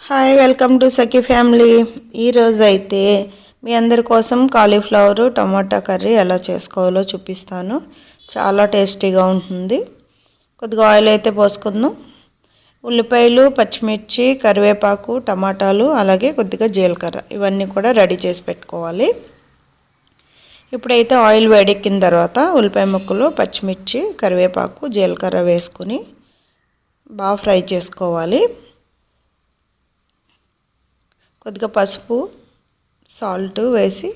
Hi, welcome to Sakhi family. ఈరోజు అయితే మీ అందరి కోసం కాలీఫ్లవర్ టమాటా కర్రీ ఎలా చేసుకోవాలో చూపిస్తాను. చాలా టేస్టీగా ఉంటుంది. కొద్దిగా ఆయిల్ అయితే పోసుకుందాం. ఉల్లిపాయలు, పచ్చిమిర్చి, కరివేపాకు, టమాటాలు, అలాగే కొద్దిగా జీలకర్ర ఇవన్నీ కూడా రెడీ చేసి పెట్టుకోవాలి. ఇప్పుడైతే ఆయిల్ వేడెక్కిన తర్వాత ఉల్లిపాయ ముక్కలు, పచ్చిమిర్చి, కరివేపాకు, జీలకర్ర వేసుకుని బాగా ఫ్రై చేసుకోవాలి. కొద్దిగా పసుపు, సాల్ట్ వేసి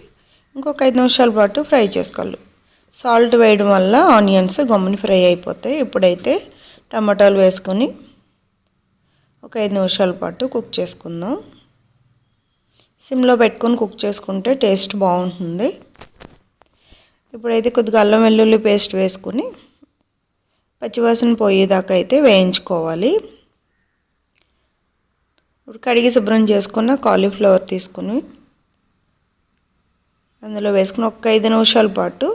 ఇంకొక 5 నిమిషాల పాటు ఫ్రై చేసుకోవాలి. సాల్ట్ వేయడం వల్ల ఆనియన్స్ గమ్ముని ఫ్రై అయిపోతాయి. ఇప్పుడైతే టమాటాలు వేసుకొని ఒక 5 నిమిషాల పాటు కుక్ చేసుకుందాం. సిమ్లో పెట్టుకొని కుక్ చేసుకుంటే టేస్ట్ బాగుంటుంది. ఇప్పుడైతే కొద్దిగా అల్లం వెల్లుల్లి పేస్ట్ వేసుకొని పచ్చివాసన పోయేదాకా అయితే వేయించుకోవాలి. ఇప్పుడు కడిగి శుభ్రం చేసుకున్న కాలీఫ్లవర్ తీసుకుని అందులో వేసుకుని ఒక 5 నిమిషాల పాటు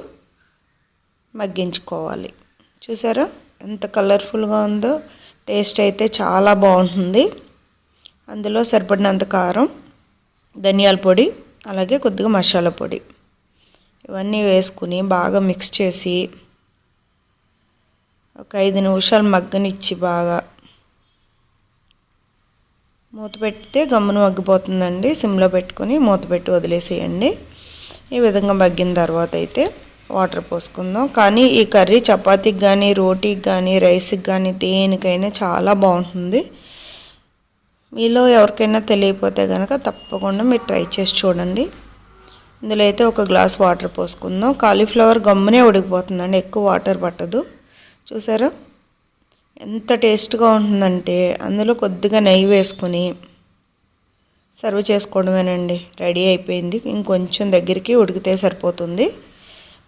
మగ్గించుకోవాలి. చూసారా ఎంత కలర్ఫుల్గా ఉందో. టేస్ట్ అయితే చాలా బాగుంటుంది. అందులో సరిపడినంత కారం, ధనియాల పొడి, అలాగే కొద్దిగా మసాలా పొడి ఇవన్నీ వేసుకుని బాగా మిక్స్ చేసి ఒక 5 నిమిషాలు మగ్గనిచ్చి బాగా మూత పెడితే గమ్మున మగ్గిపోతుందండి. సిమ్లో పెట్టుకొని మూత పెట్టి వదిలేసేయండి. ఈ విధంగా మగ్గిన తర్వాత అయితే వాటర్ పోసుకుందాం. కానీ ఈ కర్రీ చపాతీకి కానీ, రోటీకి కానీ, రైస్కి కానీ దేనికైనా చాలా బాగుంటుంది. మీలో ఎవరికైనా తెలియకపోతే కనుక తప్పకుండా మీరు ట్రై చేసి చూడండి. ఇందులో అయితే ఒక గ్లాస్ వాటర్ పోసుకుందాం. కాలీఫ్లవర్ గమ్మునే ఉడికిపోతుందండి, ఎక్కువ వాటర్ పట్టదు. చూసారా ఎంత టేస్ట్గా ఉంటుందంటే. అందులో కొద్దిగా నెయ్యి వేసుకొని సర్వ్ చేసుకోవడమేనండి. రెడీ అయిపోయింది. ఇంకొంచెం దగ్గరికి ఉడికితే సరిపోతుంది.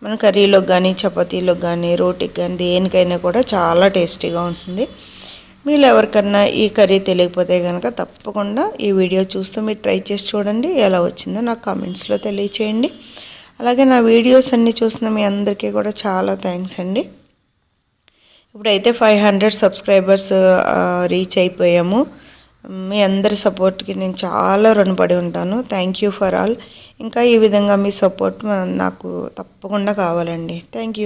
మన కర్రీలోకి కానీ, చపాతీలోకి కానీ, రోటీకి కానీ దేనికైనా కూడా చాలా టేస్టీగా ఉంటుంది. మీరు ఎవరికన్నా ఈ కర్రీ తెలియకపోతే కనుక తప్పకుండా ఈ వీడియో చూస్తూ మీరు ట్రై చేసి చూడండి. ఎలా వచ్చిందో నాకు కామెంట్స్లో తెలియచేయండి. అలాగే నా వీడియోస్ అన్నీ చూస్తున్న మీ అందరికీ కూడా చాలా థ్యాంక్స్ అండి. ఇప్పుడైతే 500 సబ్స్క్రైబర్స్ రీచ్ అయిపోయాము. మీ అందరి సపోర్ట్కి నేను చాలా రుణపడి ఉంటాను. Thank you for all. ఇంకా ఈ విధంగా మీ సపోర్ట్ నాకు తప్పకుండా కావాలండి. Thank you.